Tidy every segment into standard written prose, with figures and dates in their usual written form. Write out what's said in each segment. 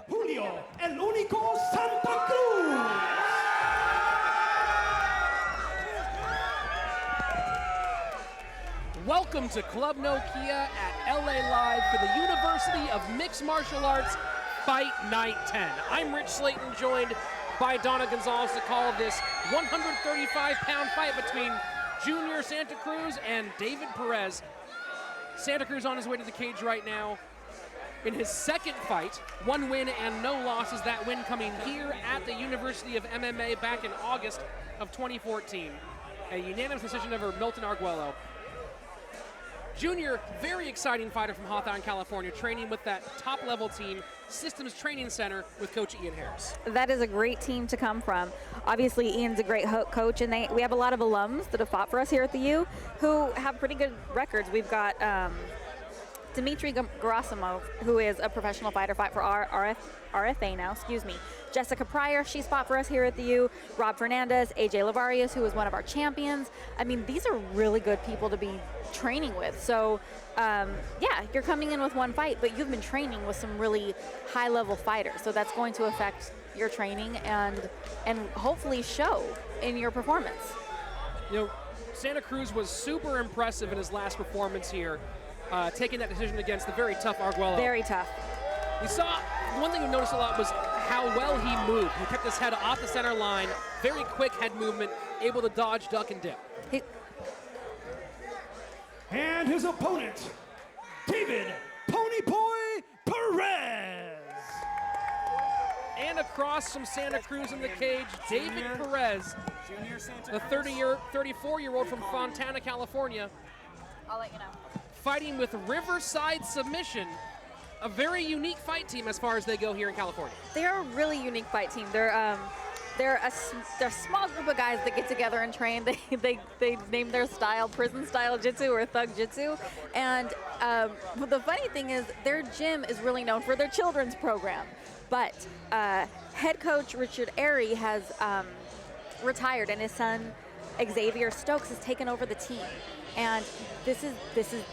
Julio, el único Santa Cruz. Welcome to Club Nokia at LA Live for the University of Mixed Martial Arts Fight Night 10. I'm Rich Slayton, joined by Donna Gonzalez to call this 135-pound fight between Junior Santa Cruz and David Perez. Santa Cruz on his way to the cage right now in his second fight, 1 win and no losses. That win coming here at the University of MMA back in August of 2014. A unanimous decision over Milton Arguello. Junior, very exciting fighter from Hawthorne, California, training with that top-level team, Systems Training Center with Coach Ian Harris. That is a great team to come from. Obviously, Ian's a great coach, and we have a lot of alums that have fought for us here at the U who have pretty good records. We've got Dmitry Gerasimov, who is a professional fighter, fight for RFA now, Jessica Pryor, she's fought for us here at the U. Rob Fernandez, AJ Lavarius, who is one of our champions. I mean, these are really good people to be training with. So, yeah, you're coming in with one fight, but you've been training with some really high-level fighters. So that's going to affect your training and hopefully show in your performance. You know, Santa Cruz was super impressive in his last performance here, taking that decision against the very tough Arguello. Very tough. We saw, one thing we noticed a lot was how well he moved. He kept his head off the center line, very quick head movement, able to dodge, duck, and dip. And his opponent, David Ponyboy Perez. And across from Santa Cruz in the cage, David Perez, the 34-year-old from Fontana, California. I'll let you know. Fighting with Riverside Submission, a very unique fight team as far as they go here in California. They're a really unique fight team. They're a small group of guys that get together and train. They name their style prison style jitsu or thug jitsu. And the funny thing is their gym is really known for their children's program. But head coach Richard Airy has retired, and his son Xavier Stokes has taken over the team. And this is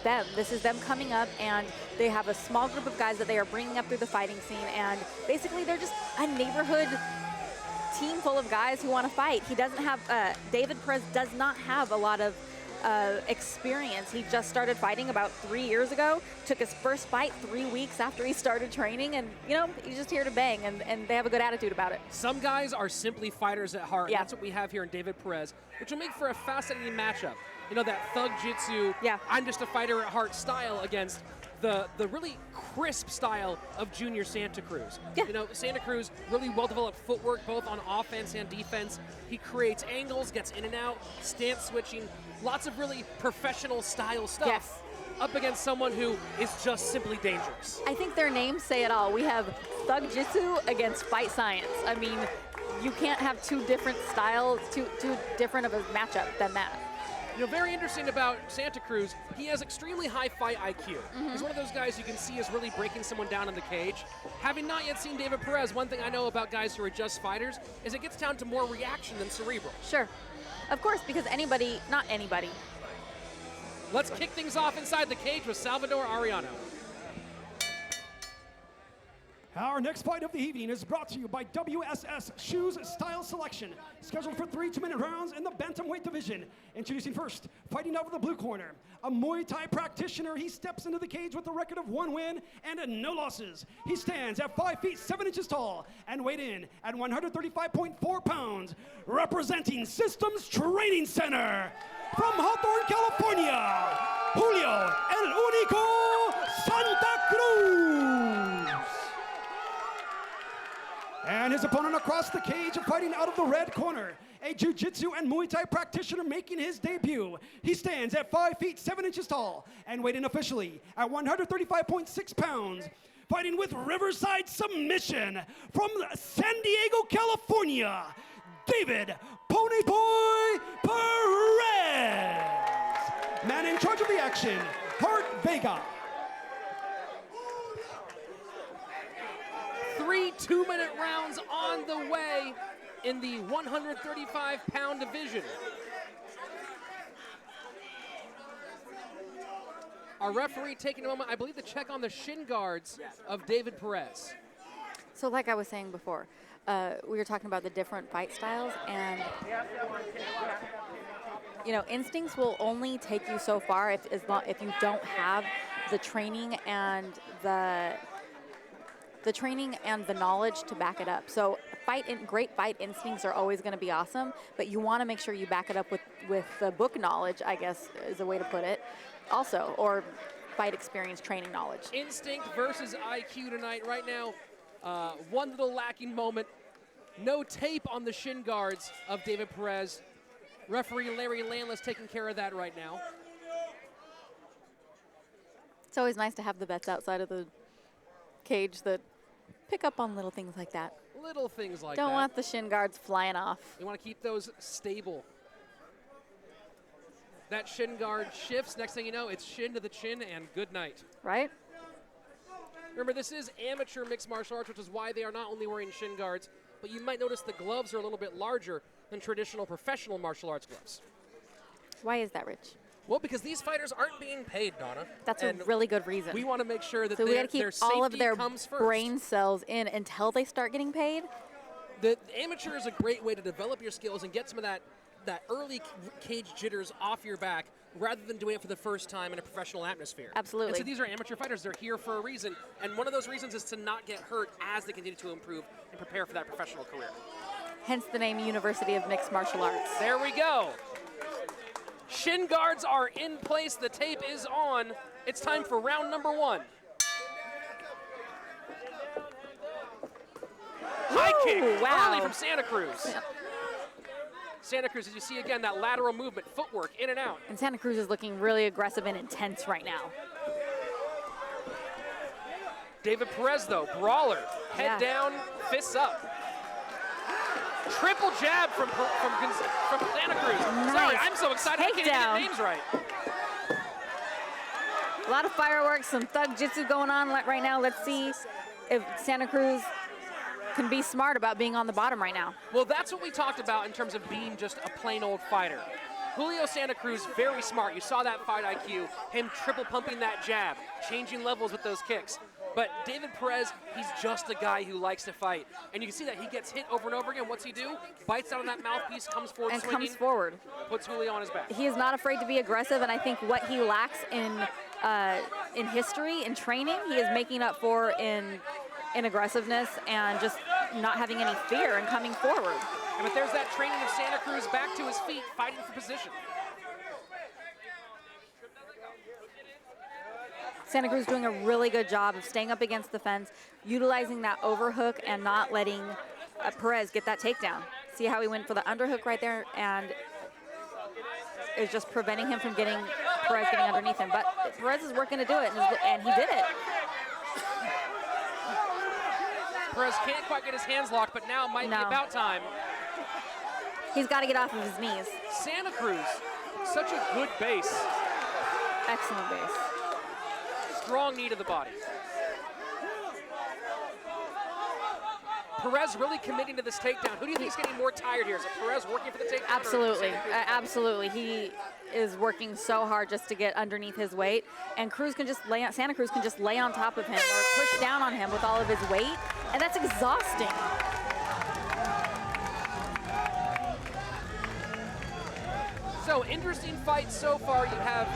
them. This is them coming up, and they have a small group of guys that they are bringing up through the fighting scene. And basically, they're just a neighborhood team full of guys who want to fight. He doesn't have David Perez does not have a lot of experience. He just started fighting about 3 years ago. Took his first fight 3 weeks after he started training, and he's just here to bang, and they have a good attitude about it. Some guys are simply fighters at heart. Yeah. That's what we have here in David Perez, which will make for a fascinating matchup. That thug jitsu, yeah. I'm just a fighter at heart style against the really crisp style of Junior Santa Cruz. Yeah. Santa Cruz, really well-developed footwork both on offense and defense. He creates angles, gets in and out, stance switching, lots of really professional style stuff. Yes. Up against someone who is just simply dangerous. I think their names say it all. We have thug jitsu against fight science. I mean, you can't have two different styles, too different of a matchup than that. Very interesting about Santa Cruz, he has extremely high fight IQ. Mm-hmm. He's one of those guys you can see is really breaking someone down in the cage. Having not yet seen David Perez, one thing I know about guys who are just fighters is it gets down to more reaction than cerebral. Sure. Of course, because not anybody. Let's kick things off inside the cage with Salvador Arellano. Our next fight of the evening is brought to you by WSS Shoes Style Selection, scheduled for 3 2-minute rounds in the bantamweight division. Introducing first, fighting out of the blue corner, a Muay Thai practitioner. He steps into the cage with a record of 1 win and no losses. He stands at 5 feet 7 inches tall and weighed in at 135.4 pounds, representing Systems Training Center. From Hawthorne, California, Julio el único Santa Cruz. And his opponent across the cage, fighting out of the red corner, a jiu-jitsu and Muay Thai practitioner making his debut. He stands at 5 feet 7 inches tall and weighed in officially at 135.6 pounds. Fighting with Riverside Submission from San Diego, California, David Ponyboy Perez. Man in charge of the action, Hart Vega. 3 2-minute rounds on the way in the 135-pound division. Our referee taking a moment, I believe, to check on the shin guards of David Perez. So like I was saying before, we were talking about the different fight styles, and you know, instincts will only take you so far if you don't have the training and the knowledge to back it up. So great fight instincts are always going to be awesome, but you want to make sure you back it up with the book knowledge, I guess is a way to put it, also, or fight experience, training knowledge. Instinct versus IQ tonight. Right now, one little lacking moment. No tape on the shin guards of David Perez. Referee Larry Landless taking care of that right now. It's always nice to have the vets outside of the cage that pick up on little things like that. Little things like that. Don't want the shin guards flying off. You want to keep those stable. That shin guard shifts. Next thing you know, it's shin to the chin and good night. Right? Remember, this is amateur mixed martial arts, which is why they are not only wearing shin guards, but you might notice the gloves are a little bit larger than traditional professional martial arts gloves. Why is that, Rich? Well, because these fighters aren't being paid, Donna. That's a really good reason. We want to make sure that so we got to keep their safety all of their comes first. brain cells in until they start getting paid. The amateur is a great way to develop your skills and get some of that early cage jitters off your back rather than doing it for the first time in a professional atmosphere. Absolutely. And so these are amateur fighters. They're here for a reason. And one of those reasons is to not get hurt as they continue to improve and prepare for that professional career. Hence the name University of Mixed Martial Arts. There we go. Shin guards are in place. The tape is on. It's time for round number 1. High kick early from Santa Cruz. Yeah. Santa Cruz, as you see again, that lateral movement, footwork, in and out. And Santa Cruz is looking really aggressive and intense right now. David Perez, though, brawler. Head down, fists up. Triple jab from Santa Cruz. Nice. Sorry, I'm so excited I can't even Takedown. get names right. A lot of fireworks, some thug jitsu going on right now. Let's see if Santa Cruz can be smart about being on the bottom right now. Well, that's what we talked about in terms of being just a plain old fighter. Julio Santa Cruz, very smart. You saw that fight IQ, him triple pumping that jab, changing levels with those kicks. But David Perez, he's just a guy who likes to fight. And you can see that he gets hit over and over again. What's he do? Bites out on that mouthpiece, comes forward And swinging, comes forward. puts Julio on his back. He is not afraid to be aggressive, and I think what he lacks in history, in training, he is making up for in aggressiveness and just not having any fear and coming forward. And but there's that training of Santa Cruz back to his feet, fighting for position. Santa Cruz doing a really good job of staying up against the fence, utilizing that overhook and not letting Perez get that takedown. See how he went for the underhook right there and is just preventing him from Perez getting underneath him. But Perez is working to do it, and he did it. Perez can't quite get his hands locked, but now might be about time. He's got to get off of his knees. Santa Cruz, such a good base. Excellent base. Strong knee to the body. Perez really committing to this takedown. Who do you think is getting more tired here? Is it Perez working for the takedown? Absolutely, absolutely. He is working so hard just to get underneath his weight, and Santa Cruz can just lay on top of him or push down on him with all of his weight, and that's exhausting. So, interesting fight so far. You have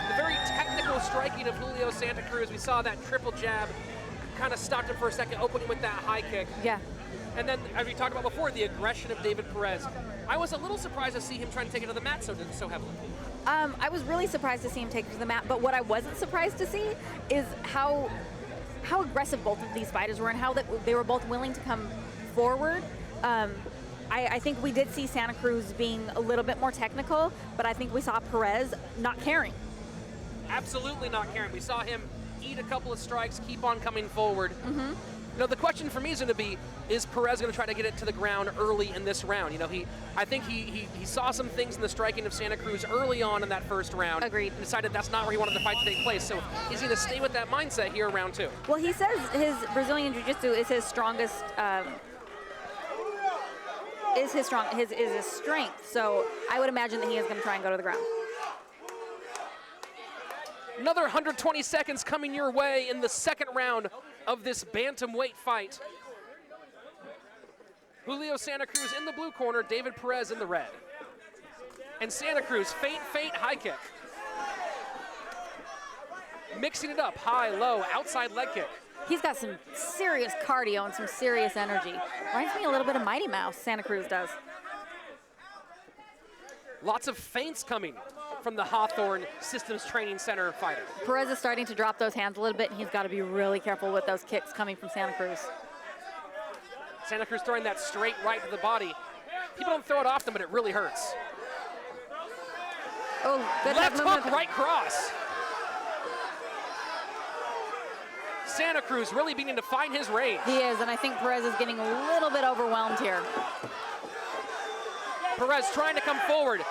the very technical striking of Julio Santa Cruz. We saw that triple jab, kind of stopped him for a second, opening with that high kick. Yeah. And then, as we talked about before, the aggression of David Perez. I was a little surprised to see him trying to take it to the mat so heavily. I was really surprised to see him take it to the mat, but what I wasn't surprised to see is how aggressive both of these fighters were and how they were both willing to come forward. I think we did see Santa Cruz being a little bit more technical, but I think we saw Perez not caring. Absolutely not caring. We saw him eat a couple of strikes, keep on coming forward. Mm-hmm. You know, the question for me is going to be, is Perez going to try to get it to the ground early in this round? You know, I think he saw some things in the striking of Santa Cruz early on in that first round. Agreed. And decided that's not where he wanted the fight to take place. So he's going to stay with that mindset here in round 2. Well, he says his Brazilian Jiu-Jitsu is his strongest, is his strength. So I would imagine that he is going to try and go to the ground. Another 120 seconds coming your way in the second round of this bantamweight fight. Julio Santa Cruz in the blue corner, David Perez in the red. And Santa Cruz, feint, high kick. Mixing it up, high, low, outside leg kick. He's got some serious cardio and some serious energy. Reminds me a little bit of Mighty Mouse, Santa Cruz does. Lots of feints coming from the Hawthorne Systems Training Center fighter. Perez is starting to drop those hands a little bit, and he's got to be really careful with those kicks coming from Santa Cruz. Santa Cruz throwing that straight right to the body. People don't throw it often, but it really hurts. Oh, good left movement. hook, right cross. Santa Cruz really beginning to find his range. He is, and I think Perez is getting a little bit overwhelmed here. Perez trying to come forward.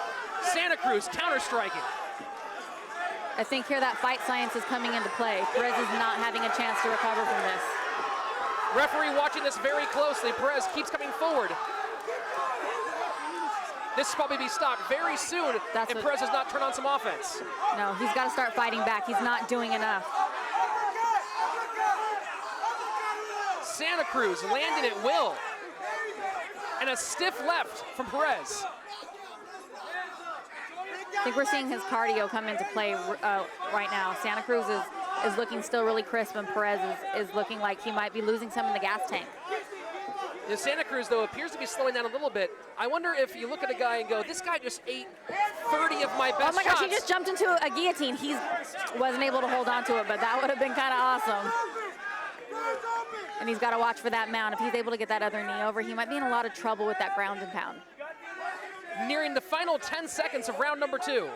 Santa Cruz counter-striking. I think here that fight science is coming into play. Perez is not having a chance to recover from this. Referee watching this very closely. Perez keeps coming forward. This will probably be stopped very soon if Perez does not turn on some offense. No, he's got to start fighting back. He's not doing enough. Santa Cruz landing at will. And a stiff left from Perez. I think we're seeing his cardio come into play right now. Santa Cruz is looking still really crisp, and Perez is looking like he might be losing some in the gas tank. The Santa Cruz, though, appears to be slowing down a little bit. I wonder if you look at a guy and go, this guy just ate 30 of my best shots. Oh my gosh, he just jumped into a guillotine. He wasn't able to hold on to it, but that would have been kind of awesome. And he's got to watch for that mount. If he's able to get that other knee over, he might be in a lot of trouble with that ground and pound. Nearing the final 10 seconds of round number 2.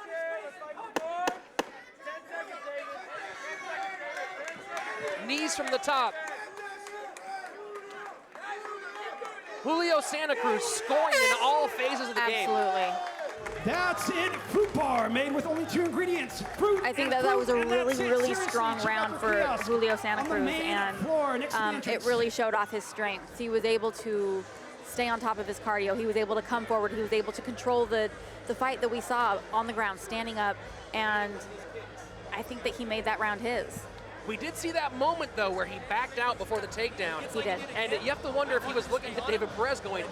Knees from the top. Julio Santa Cruz scoring in all phases of the game. Absolutely. That's it, Fruit Bar, made with only 2 ingredients, fruit. I think that was a really strong round for Julio Santa Cruz, and it really showed off his strengths. He was able to stay on top of his cardio. He was able to come forward. He was able to control the fight that we saw on the ground, standing up, and I think that he made that round his. We did see that moment, though, where he backed out before the takedown. He did. And you have to wonder if he was looking at David Perez going,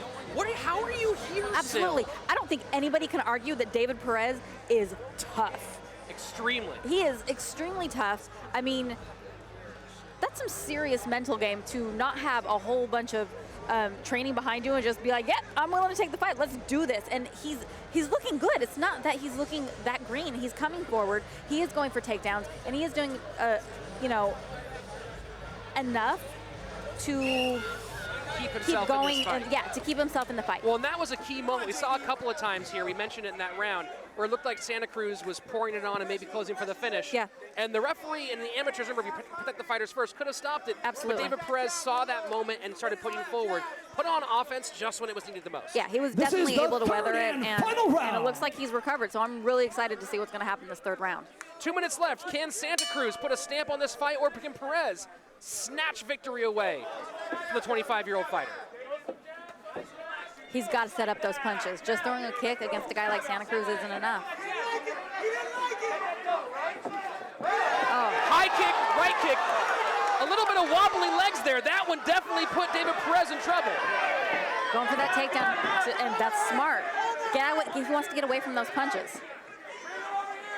how are you here Absolutely. still? I don't think anybody can argue that David Perez is tough. Extremely. He is extremely tough. I mean, that's some serious mental game to not have a whole bunch of training behind you and just be like, yeah, I'm willing to take the fight. Let's do this. And he's looking good. It's not that he's looking that green. He's coming forward. He is going for takedowns, and he is doing, enough to keep going and to keep himself in the fight. Well, and that was a key moment. We saw a couple of times here. We mentioned it in that round where it looked like Santa Cruz was pouring it on and maybe closing for the finish. Yeah. And the referee and the amateurs, remember, if you protect the fighters first, could have stopped it. Absolutely. But David Perez saw that moment and started putting forward, put on offense just when it was needed the most. Yeah, he was definitely able to weather it, and it looks like he's recovered. So I'm really excited to see what's going to happen this third round. 2 minutes left. Can Santa Cruz put a stamp on this fight, or can Perez snatch victory away from the 25-year-old fighter? He's got to set up those punches. Just throwing a kick against a guy like Santa Cruz isn't enough. Oh. High kick, right kick. A little bit of wobbly legs there. That one definitely put David Perez in trouble. Going for that takedown, and that's smart. He wants to get away from those punches.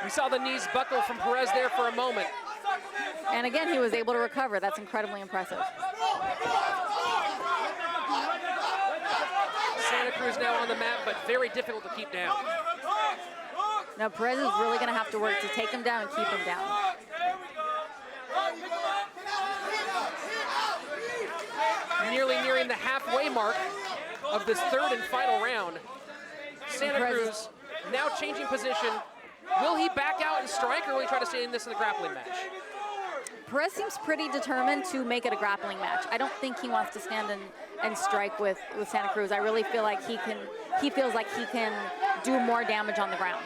We saw the knees buckle from Perez there for a moment. And again, he was able to recover. That's incredibly impressive. Santa Cruz now on the mat, but very difficult to keep down. Now Perez is really going to have to work to take him down and keep him down. Nearly nearing the halfway mark of this third and final round. Santa Cruz now changing position. Will he back out and strike, or will he try to stay in this in the grappling match? Perez seems pretty determined to make it a grappling match. I don't think he wants to stand and strike with Santa Cruz. I really feel like he feels like he can do more damage on the ground.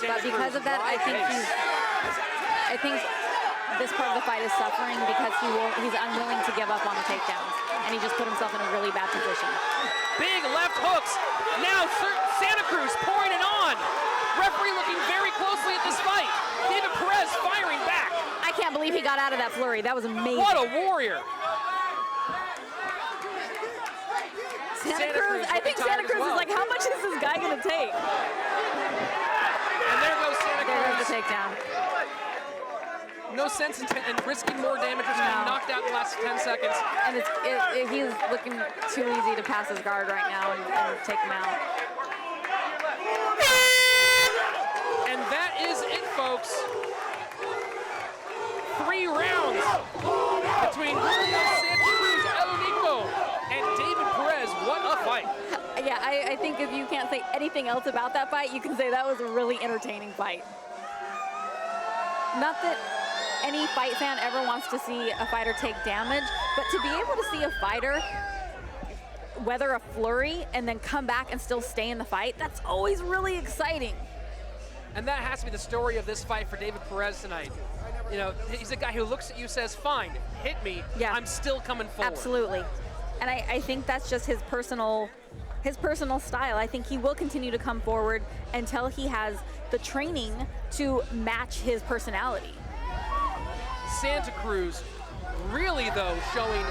But because of that, I think this part of the fight is suffering because he's unwilling to give up on the takedowns, and he just put himself in a really bad position. Big left hooks. Now Santa Cruz pouring it on. Referee looking very closely at this fight. David Perez firing back. I can't believe he got got out of that flurry. That was amazing. What a warrior. Santa Cruz, I think Santa Cruz is like, how much is this guy going to take? And there goes Santa Cruz. There's the takedown. No sense in risking more damage. Just getting knocked out in the last 10 seconds. And he's looking too easy to pass his guard right now and take him out. And that is it, folks. 3 rounds between Julio Santa Cruz and David Perez. What a fight. Yeah, I think if you can't say anything else about that fight, you can say that was a really entertaining fight. Not that any fight fan ever wants to see a fighter take damage, but to be able to see a fighter weather a flurry and then come back and still stay in the fight, that's always really exciting. And that has to be the story of this fight for David Perez tonight. You know, he's a guy who looks at you, says, fine, hit me, yeah. I'm still coming forward. Absolutely. And I think that's just his personal style. I think he will continue to come forward until he has the training to match his personality. Santa Cruz really, though, showing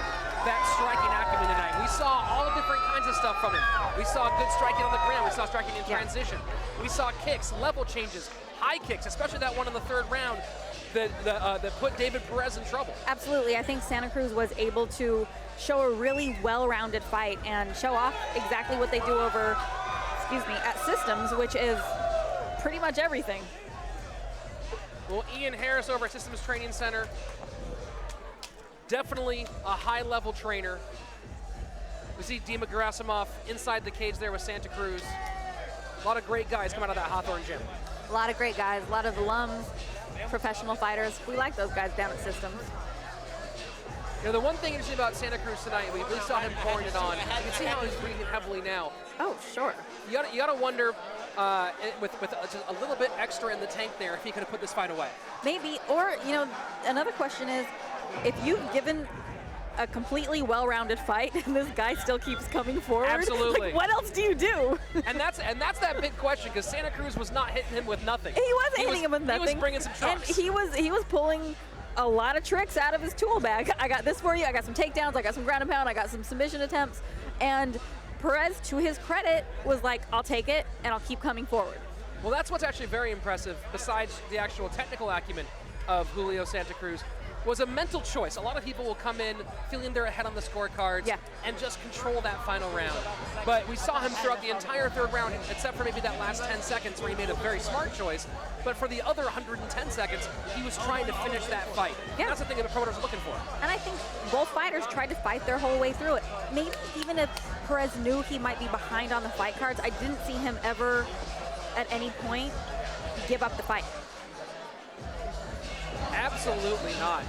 that striking acumen tonight. We saw all the different kinds of stuff from him. We saw good striking on the ground. We saw striking in transition. We saw kicks, level changes, high kicks, especially that one in the 3rd round that put David Perez in trouble. Absolutely. I think Santa Cruz was able to show a really well-rounded fight and show off exactly what they do over, at Systems, which is pretty much everything. Well, Ian Harris over at Systems Training Center, definitely a high-level trainer. We see Dima Gerasimov inside the cage there with Santa Cruz. A lot of great guys come out of that Hawthorne gym. A lot of great guys, a lot of alums, professional fighters. We like those guys down at Systems. You know, the one thing interesting about Santa Cruz tonight, we saw him pouring it on. You can see how he's breathing heavily now. Oh, sure. You gotta wonder, with just a little bit extra in the tank there, if he could have put this fight away. Maybe, or, another question is, if you've given a completely well-rounded fight and this guy still keeps coming forward, absolutely. Like, what else do you do? And that's that big question, because Santa Cruz was not hitting him with nothing. He wasn't hitting him with nothing. He was bringing some trucks. And he was pulling a lot of tricks out of his tool bag. I got this for you. I got some takedowns. I got some ground and pound. I got some submission attempts. And Perez, to his credit, was like, I'll take it, and I'll keep coming forward. Well, that's what's actually very impressive, besides the actual technical acumen of Julio Santa Cruz, was a mental choice. A lot of people will come in feeling they're ahead on the scorecards and just control that final round. But we saw him throughout the entire 3rd round, except for maybe that last 10 seconds where he made a very smart choice. But for the other 110 seconds, he was trying to finish that fight. Yeah. That's the thing that the promoters are looking for. And I think both fighters tried to fight their whole way through it. Maybe even if Perez knew he might be behind on the fight cards, I didn't see him ever at any point give up the fight. Absolutely not.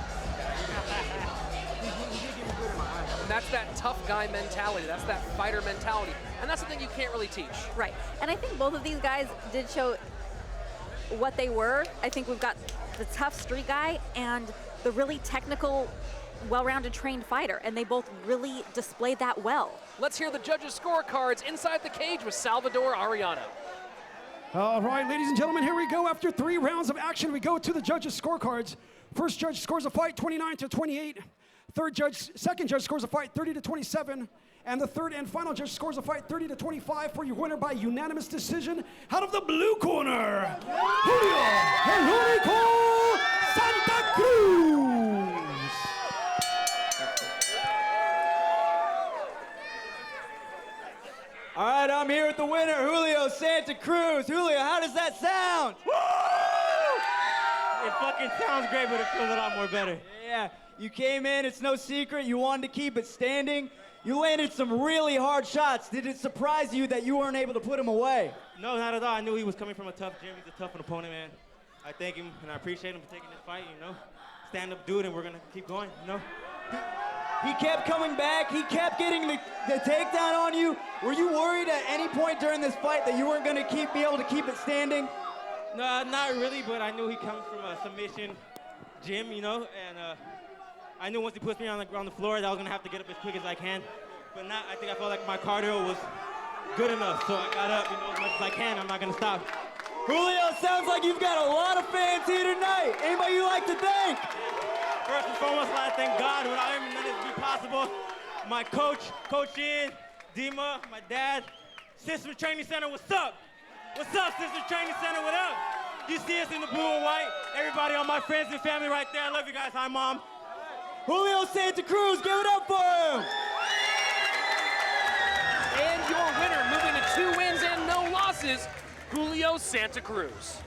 And that's that tough guy mentality. That's that fighter mentality. And that's the thing you can't really teach. Right. And I think both of these guys did show what they were. I think we've got the tough street guy and the really technical, well-rounded trained fighter. And they both really displayed that well. Let's hear the judges' scorecards inside the cage with Salvador Arellano. All right, ladies and gentlemen, here we go. After 3 rounds of action, we go to the judges' scorecards. First judge scores a fight 29-28. Second judge scores a fight 30-27. And the third and final judge scores a fight 30-25 for your winner by unanimous decision. Out of the blue corner, Julio Santa Cruz. All right, I'm here with the winner, Julio Santa Cruz. Julio, how does that sound? Woo! It fucking sounds great, but it feels a lot more better. Yeah, you came in, it's no secret, you wanted to keep it standing. You landed some really hard shots. Did it surprise you that you weren't able to put him away? No, not at all. I knew he was coming from a tough gym. He's a tough opponent, man. I thank him, and I appreciate him for taking this fight, Stand-up dude, and we're going to keep going, He kept coming back. He kept getting the takedown on you. Were you worried at any point during this fight that you weren't going to be able to keep it standing? No, not really, but I knew he comes from a submission gym, and I knew once he puts me on the floor that I was going to have to get up as quick as I can. But not, I think I felt like my cardio was good enough, so I got up, as much as I can. I'm not going to stop. Julio, sounds like you've got a lot of fans here tonight. Anybody you like to thank? First and foremost, I'd like to thank God. Without him, none of this would be possible. My coach, Coach Ian, Dima, my dad, System Training Center, what's up? What's up, System Training Center, what up? You see us in the blue and white. Everybody, all my friends and family right there. I love you guys. Hi, Mom. Julio Santa Cruz, give it up for him. And your winner, moving to 2 wins and no losses, Julio Santa Cruz.